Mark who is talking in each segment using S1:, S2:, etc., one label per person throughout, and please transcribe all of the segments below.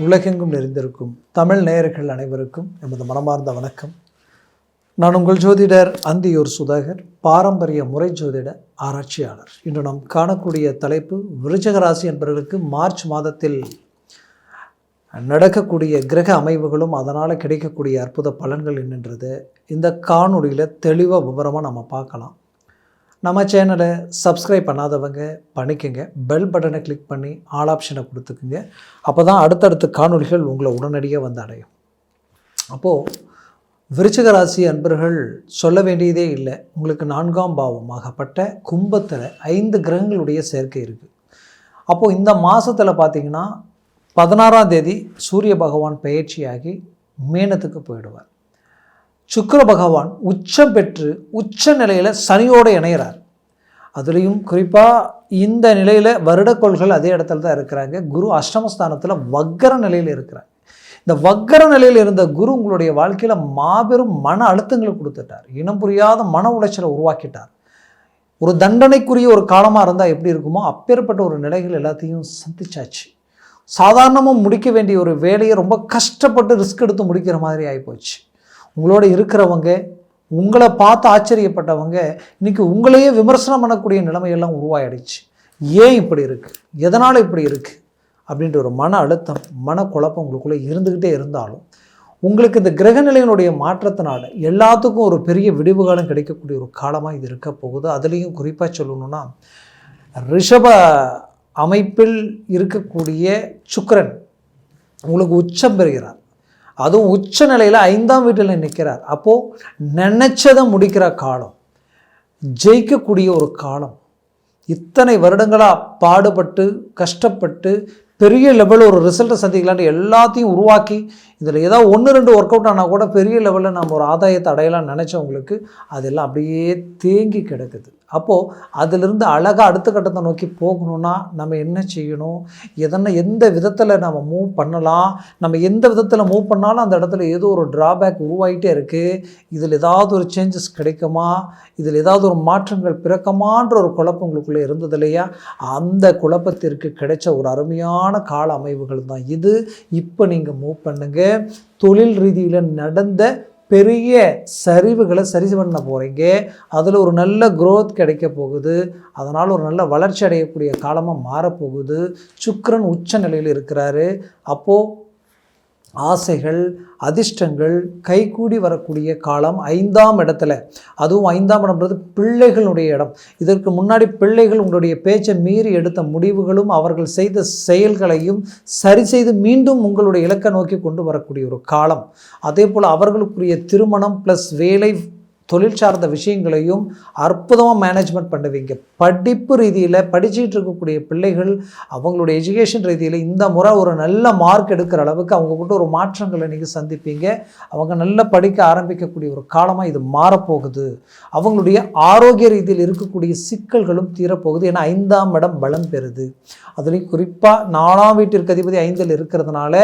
S1: உலகெங்கும் நிறைந்திருக்கும் தமிழ் நேயர்கள் அனைவருக்கும் எமது மனமார்ந்த வணக்கம். நான் உங்கள் ஜோதிடர் அந்தியூர் சுதாகர், பாரம்பரிய முறை ஜோதிட ஆராய்ச்சியாளர். இன்று நாம் காணக்கூடிய தலைப்பு விருச்சிக ராசி என்பவர்களுக்கு மார்ச் மாதத்தில் நடக்கக்கூடிய கிரக அமைவுகளும் அதனால் கிடைக்கக்கூடிய அற்புத பலன்கள் என்னன்றது இந்த காணொலியில் தெளிவாக விவரமாக நம்ம பார்க்கலாம். நம்ம சேனலை சப்ஸ்கிரைப் பண்ணாதவங்க பண்ணிக்கோங்க, பெல் பட்டனை கிளிக் பண்ணி ஆல் ஆப்ஷனை கொடுத்துக்குங்க. அப்போ தான் அடுத்தடுத்த காணொலிகள் உங்களை உடனடியாக வந்து அடையும். அப்போது விருச்சிக ராசி அன்பர்கள் சொல்ல வேண்டியதே இல்லை. உங்களுக்கு 4ஆம் பாவமாகப்பட்ட கும்பத்தில் 5 கிரகங்களுடைய சேர்க்கை இருக்குது. அப்போது இந்த மாதத்தில் பார்த்திங்கன்னா 16ஆம் தேதி சூரிய பகவான் பெயர்ச்சியாகி மீனத்துக்கு போயிடுவார். சுக்கிர பகவான் உச்சம் பெற்று உச்ச நிலையில் சனியோடு இணைகிறார். அதுலேயும் குறிப்பாக இந்த நிலையில் வருடக்கோள்கள் அதே இடத்துல தான் இருக்கிறாங்க. குரு அஷ்டமஸ்தானத்தில் வக்கர நிலையில் இருக்கிறாங்க. இந்த வக்கர நிலையில் இருந்த குரு உங்களுடைய வாழ்க்கையில் மாபெரும் மன அழுத்தங்களை கொடுத்துட்டார். இனம் புரியாத மன உளைச்சலை உருவாக்கிட்டார். ஒரு தண்டனைக்குரிய ஒரு காலமாக இருந்தால் எப்படி இருக்குமோ அப்பேற்பட்ட ஒரு நிலைகள் எல்லாத்தையும் சந்திச்சாச்சு. சாதாரணமாக முடிக்க வேண்டிய ஒரு வேலையை ரொம்ப கஷ்டப்பட்டு ரிஸ்க் எடுத்து முடிக்கிற மாதிரி ஆகிப்போச்சு. உங்களோட இருக்கிறவங்க, உங்களை பார்த்து ஆச்சரியப்பட்டவங்க இன்றைக்கி உங்களையே விமர்சனம் பண்ணக்கூடிய நிலைமையெல்லாம் உருவாயிடுச்சு. ஏன் இப்படி இருக்குது, எதனால் இப்படி இருக்குது அப்படின்ற ஒரு மன அழுத்தம், மனக்குழப்பம் உங்களுக்குள்ளே இருந்துக்கிட்டே இருந்தாலும் உங்களுக்கு இந்த கிரகநிலையினுடைய மாற்றத்தினால எல்லாத்துக்கும் ஒரு பெரிய விடிவு காலம் கிடைக்கக்கூடிய ஒரு காலமாக இது இருக்க போகுது. அதுலேயும் குறிப்பாக சொல்லணுன்னா ரிஷப அமைப்பில் இருக்கக்கூடிய சுக்கிரன் உங்களுக்கு உச்சம் பெறுகிறார். அதுவும் உச்ச நிலையில் 5ஆம் வீட்டில் நிற்கிறார். அப்போது நினச்சதை முடிக்கிற காலம், ஜெயிக்கக்கூடிய ஒரு காலம். இத்தனை வருடங்களாக பாடுபட்டு கஷ்டப்பட்டு பெரிய லெவலில் ஒரு ரிசல்ட்டை சந்திக்கலான்னு எல்லாத்தையும் உருவாக்கி இதில் ஏதாவது 1-2 ஒர்க் அவுட் ஆனால் கூட பெரிய லெவலில் நம்ம ஒரு ஆதாயத்தை அடையலாம்னு நினச்சவங்களுக்கு அதெல்லாம் அப்படியே தேங்கி கிடக்குது. அப்போது அதிலிருந்து அழகாக அடுத்த கட்டத்தை நோக்கி போகணுன்னா நம்ம என்ன செய்யணும், எந்த விதத்தில் நம்ம மூவ் பண்ணலாம், நம்ம எந்த விதத்தில் மூவ் பண்ணாலும் அந்த இடத்துல ஏதோ ஒரு ட்ராபேக் உருவாகிட்டே இருக்குது. இதில் ஏதாவது ஒரு சேஞ்சஸ் கிடைக்குமா, இதில் ஏதாவது ஒரு மாற்றங்கள் பிறக்குமான்ற ஒரு குழப்பம் உங்களுக்குள்ளே இருந்தது இல்லையா? அந்த குழப்பத்திற்கு கிடைச்ச ஒரு அருமையான கால அமைவுகள் தான் இது. இப்போ நீங்கள் மூவ் பண்ணுங்க. தொழில் ரீதியில் நடந்த பெரிய சரிவுகளை சரி பண்ண போகிறீங்க. அதில் ஒரு நல்ல growth கிடைக்க போகுது. அதனால் ஒரு நல்ல வளர்ச்சி அடையக்கூடிய காலமாக மாறப்போகுது. சுக்கிரன் உச்ச நிலையில் இருக்கிறாரு. அப்போது ஆசைகள் அதிர்ஷ்டங்கள் கைகூடி வரக்கூடிய காலம் 5ஆம் இடத்துல. அதுவும் 5ஆம் இடம்ன்றது பிள்ளைகளுடைய இடம். இதற்கு முன்னாடி பிள்ளைகள் உங்களுடைய பேச்சை மீறி எடுத்த முடிவுகளும் அவர்கள் செய்த செயல்களையும் சரி செய்து மீண்டும் உங்களுடைய இலக்கை நோக்கி கொண்டு வரக்கூடிய ஒரு காலம். அதே போல் அவர்களுக்குரிய திருமணம் ப்ளஸ் வேலை தொழில் சார்ந்த விஷயங்களையும் அற்புதமாக மேனேஜ்மெண்ட் பண்ணுவீங்க. படிப்பு ரீதியில் படிச்சுட்டு இருக்கக்கூடிய பிள்ளைகள் அவங்களுடைய எஜுகேஷன் ரீதியில் இந்த முறை ஒரு நல்ல மார்க் எடுக்கிற அளவுக்கு அவங்க கூட ஒரு மாற்றங்களை நீங்கள் சந்திப்பீங்க. அவங்க நல்லா படிக்க ஆரம்பிக்கக்கூடிய ஒரு காலமாக இது மாறப்போகுது. அவங்களுடைய ஆரோக்கிய ரீதியில் இருக்கக்கூடிய சிக்கல்களும் தீரப்போகுது. ஏன்னா 5ஆம் இடம் பலம் பெறுது. அதுலேயும் குறிப்பாக 4ஆம் வீட்டிற்கு அதிபதி 5இல் இருக்கிறதுனால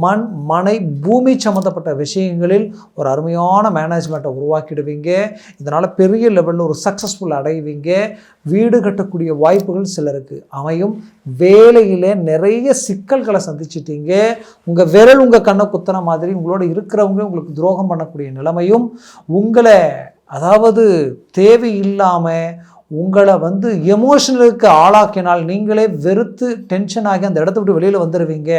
S1: மண் மனை பூமி சம்மந்தப்பட்ட விஷயங்களில் ஒரு அருமையான மேனேஜ்மெண்ட்டை உருவாக்கிடுவீங்க. இதனால் பெரிய லெவலில் ஒரு சக்ஸஸ்ஃபுல் அடைவீங்க. வீடு கட்டக்கூடிய வாய்ப்புகள் சிலருக்கு அமையும். வேலையில் நிறைய சிக்கல்களை சந்திச்சிட்டீங்க. உங்கள் விரல் உங்கள் கண்ணை குத்துன மாதிரி உங்களோட இருக்கிறவங்க உங்களுக்கு துரோகம் பண்ணக்கூடிய நிலைமையும், உங்களை அதாவது தேவையில்லாமல் உங்களை எமோஷனலுக்கு ஆளாக்கினால் நீங்களே வெறுத்து டென்ஷன் ஆகி அந்த இடத்த விட்டு வெளியில் வந்துடுவீங்க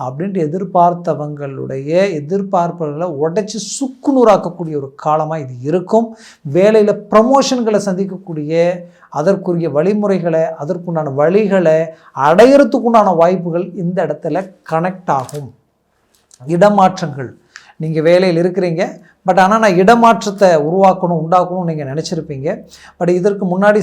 S1: அப்படின்ட்டு எதிர்பார்த்தவங்களுடைய எதிர்பார்ப்புகளை உடைச்சி சுக்குநூறாக்கக்கூடிய ஒரு காலமாக இது இருக்கும். வேலையில் ப்ரமோஷன்களை சந்திக்கக்கூடிய அதற்குரிய வழிமுறைகளை அதற்குண்டான வழிகளை அடையிறதுக்குண்டான வாய்ப்புகள் இந்த இடத்துல கனெக்ட் ஆகும். இடமாற்றங்கள், நீங்கள் வேலையில் இருக்கிறீங்க, பட் ஆனால் நான் இடமாற்றத்தை உண்டாக்கணும் நீங்கள் நினச்சிருப்பீங்க. பட் இதற்கு முன்னாடி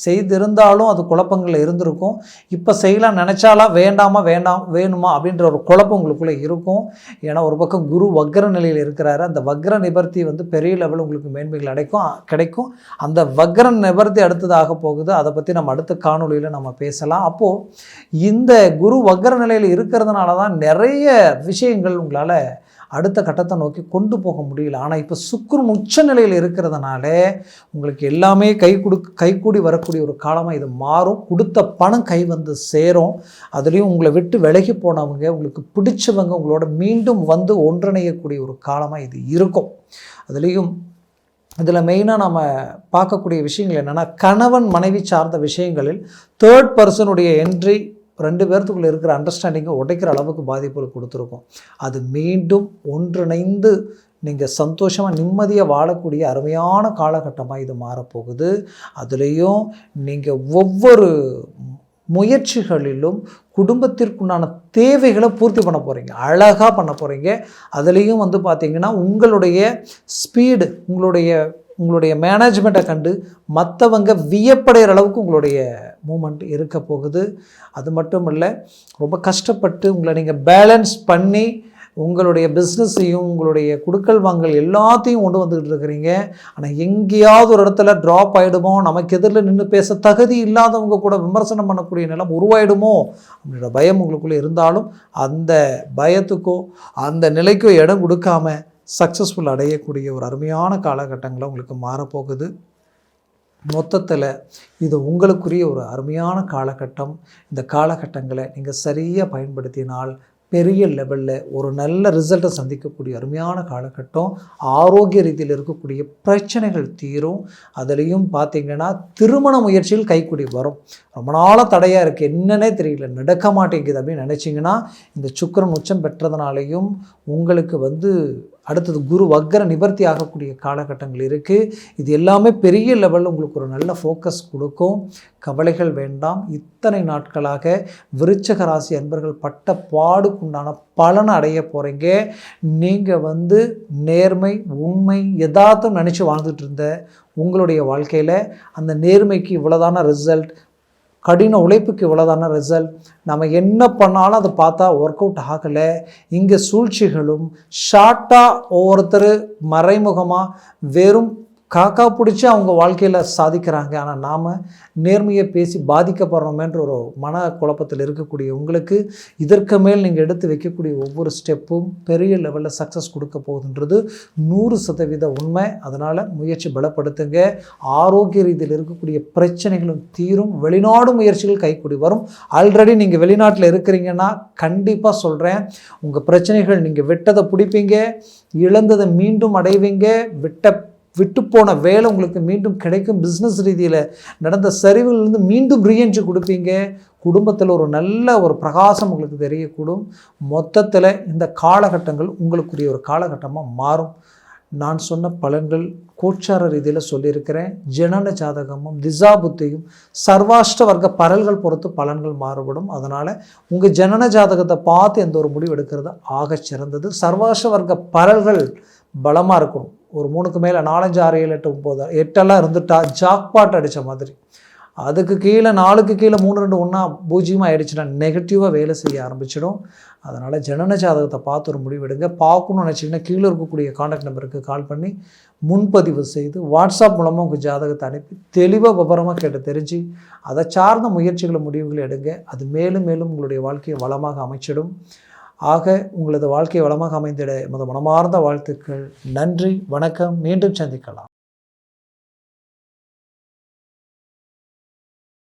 S1: செய்திருந்தாலும் அது குழப்பங்கள் இருந்திருக்கும். இப்போ செய்யலாம் நினச்சாலா வேணுமா அப்படின்ற ஒரு குழப்பம் உங்களுக்குள்ளே இருக்கும். ஏன்னா ஒரு பக்கம் குரு வக்ர நிலையில் இருக்கிறாரு. அந்த வக்ர நிவர்த்தி பெரிய லெவல் உங்களுக்கு மேன்மைகள் கிடைக்கும். அந்த வக்ர நிவர்த்தி அடுத்ததாக போகுது. அதை பற்றி நம்ம அடுத்த காணொலியில் நம்ம பேசலாம். அப்போது இந்த குரு வக்ர நிலையில் இருக்கிறதுனால தான் நிறைய விஷயங்கள் உங்களால் அடுத்த கட்டத்தை நோக்கி கொண்டு போக முடியல. ஆனால் இப்போ சுக்கிரன் உச்சநிலையில் இருக்கிறதுனால உங்களுக்கு எல்லாமே கைகூடி வரக்கூடிய ஒரு காலமாக இது மாறும். கொடுத்த பணம் கை வந்து சேரும். அதுலேயும் உங்களை விட்டு விலகி போனவங்க, உங்களுக்கு பிடிச்சவங்க உங்களோட மீண்டும் வந்து ஒன்றிணையக்கூடிய ஒரு காலமாக இது இருக்கும். அதுலேயும் இதில் மெயினாக நம்ம பார்க்கக்கூடிய விஷயங்கள் என்னென்னா, கணவன் மனைவி சார்ந்த விஷயங்களில் தேர்ட் பர்சனுடைய என்ட்ரி 2 பேர்த்துக்குள்ளே இருக்கிற அண்டர்ஸ்டாண்டிங்கை உடைக்கிற அளவுக்கு பாதிப்புகள் கொடுத்துருக்கோம். அது மீண்டும் ஒன்றிணைந்து நீங்கள் சந்தோஷமாக நிம்மதியாக வாழக்கூடிய அருமையான காலகட்டமாக இது மாறப்போகுது. அதுலேயும் நீங்கள் ஒவ்வொரு முயற்சிகளிலும் குடும்பத்திற்குண்டான தேவைகளை பூர்த்தி பண்ண போகிறீங்க, அழகாக பண்ண போகிறீங்க. அதுலேயும் வந்து பார்த்திங்கன்னா உங்களுடைய ஸ்பீடு, உங்களுடைய மேனேஜ்மெண்ட்டை கண்டு மற்றவங்க வியப்படைகிற அளவுக்கு உங்களுடைய மூமெண்ட் இருக்க போகுது. அது மட்டும் இல்லை, ரொம்ப கஷ்டப்பட்டு உங்களை நீங்கள் பேலன்ஸ் பண்ணி உங்களுடைய பிஸ்னஸையும் உங்களுடைய குடுக்கல் வாங்கல் எல்லாத்தையும் கொண்டு வந்துக்கிட்டு இருக்கிறீங்க. ஆனால் எங்கேயாவது ஒரு இடத்துல ட்ராப் ஆகிடுமோ, நமக்கு எதிரில் நின்று பேச தகுதி இல்லாதவங்க கூட விமர்சனம் பண்ணக்கூடிய நிலம் உருவாயிடுமோ அப்படின்ற பயம் உங்களுக்குள்ளே இருந்தாலும், அந்த பயத்துக்கோ அந்த நிலைக்கோ இடம் கொடுக்காம சக்ஸஸ்ஃபுல் அடையக்கூடிய ஒரு அருமையான காலகட்டங்களை உங்களுக்கு மாறப்போகுது. மொத்தத்தில் இது உங்களுக்குரிய ஒரு அருமையான காலகட்டம். இந்த காலகட்டங்களை நீங்கள் சரியாக பயன்படுத்தினால் பெரிய லெவலில் ஒரு நல்ல ரிசல்ட்டை சந்திக்கக்கூடிய அருமையான காலகட்டம். ஆரோக்கிய ரீதியில் இருக்கக்கூடிய பிரச்சனைகள் தீரும். அதுலேயும் பார்த்திங்கன்னா திருமண முயற்சியில் கைக்கூடி வரும். ரொம்ப நாளாக தடையாக இருக்குது, என்னன்னே தெரியல, நடக்க மாட்டேங்குது அப்படின்னு நினச்சிங்கன்னா, இந்த சுக்கிரன் உச்சம் பெற்றதுனாலையும் உங்களுக்கு அடுத்தது குரு வக்ர நிவர்த்தி ஆகக்கூடிய காலகட்டங்கள் இருக்குது. இது எல்லாமே பெரிய லெவலில் உங்களுக்கு ஒரு நல்ல ஃபோக்கஸ் கொடுக்கும். கவலைகள் வேண்டாம். இத்தனை நாட்களாக விருச்சிக ராசி அன்பர்கள் பட்ட பாடுக்குண்டான பலனை அடைய போகிறீங்க. நீங்கள் நேர்மை, உண்மை, யதார்த்தம் நினச்சி வாழ்ந்துட்டு இருந்த உங்களுடைய வாழ்க்கையில் அந்த நேர்மைக்கு இவ்வளோதான ரிசல்ட், கடின உழைப்புக்கு இவ்வளோதான ரிசல்ட், நம்ம என்ன பண்ணாலும் அதை பார்த்தா ஒர்க் அவுட் ஆகலை. இங்கே சூழ்ச்சிகளும் ஷார்ட்டாக ஒவ்வொருத்தர் மறைமுகமாக வெறும் காக்கா பிடிச்சி அவங்க வாழ்க்கையில் சாதிக்கிறாங்க. ஆனால் நாம் நேர்மையை பேசி பாதிக்கப்படுறோமேன்ற ஒரு மன குழப்பத்தில் இருக்கக்கூடிய உங்களுக்கு இதற்கு மேல் நீங்கள் எடுத்து வைக்கக்கூடிய ஒவ்வொரு ஸ்டெப்பும் பெரிய லெவலில் சக்ஸஸ் கொடுக்க போகுதுன்றது 100% உண்மை. அதனால் முயற்சி பலப்படுத்துங்க. ஆரோக்கிய ரீதியில் இருக்கக்கூடிய பிரச்சனைகளும் தீரும். வெளிநாடு முயற்சிகள் கைக்கூடி வரும். ஆல்ரெடி நீங்கள் வெளிநாட்டில் இருக்கிறீங்கன்னா கண்டிப்பாக சொல்கிறேன், உங்கள் பிரச்சனைகள் நீங்கள் விட்டதை பிடிப்பீங்க, இழந்ததை மீண்டும் அடைவீங்க, விட்டு போன வேலை உங்களுக்கு மீண்டும் கிடைக்கும். பிஸ்னஸ் ரீதியில் நடந்த சரிவுலேருந்து மீண்டும் ரீஎன்ட்ரி கொடுப்பீங்க. குடும்பத்தில் ஒரு நல்ல ஒரு பிரகாசம் உங்களுக்கு தெரியக்கூடும். மொத்தத்தில் இந்த காலகட்டங்கள் உங்களுக்குரிய ஒரு காலகட்டமாக மாறும். நான் சொன்ன பலன்கள் கோச்சார ரீதியில் சொல்லியிருக்கிறேன். ஜனன ஜாதகமும் திசா புத்தியும் சர்வாஷ்ட வர்க்க பரல்கள் பொறுத்து பலன்கள் மாறுபடும். அதனால் உங்கள் ஜனன ஜாதகத்தை பார்த்து எந்த ஒரு முடிவு எடுக்கிறது ஆக சிறந்தது. சர்வாஷ்ட வர்க்க பரல்கள் பலமாக இருக்கும். ஒரு 3க்கு மேலே 4, 5, 6, 7, 8, 9, 8 இருந்துட்டா ஜாக்பாட் அடித்த மாதிரி. அதுக்கு கீழே 4க்கு கீழே 3, 2, 1 பூஜ்ஜியமாக ஆகிடுச்சுன்னா நெகட்டிவாக வேலை செய்ய ஆரம்பிச்சிடும். அதனால் ஜனன ஜாதகத்தை பார்த்து ஒரு முடிவெடுங்க. பார்க்கணும்னு நினச்சிங்கன்னா கீழே இருக்கக்கூடிய காண்டாக்ட் நம்பருக்கு கால் பண்ணி முன்பதிவு செய்து வாட்ஸ்அப் மூலமாக உங்கள் ஜாதகத்தை அனுப்பி தெளிவாக விவரமாக கேட்டு தெரிஞ்சு அதை சார்ந்த முயற்சிகளை முடிவுகளை எடுங்க. அது மேலும் மேலும் உங்களுடைய வாழ்க்கையை வளமாக அமைச்சிடும். ஆக உங்களது வாழ்க்கை வளமாக அமைந்திட எமது மனமார்ந்த வாழ்த்துக்கள். நன்றி, வணக்கம். மீண்டும் சந்திக்கலாம்.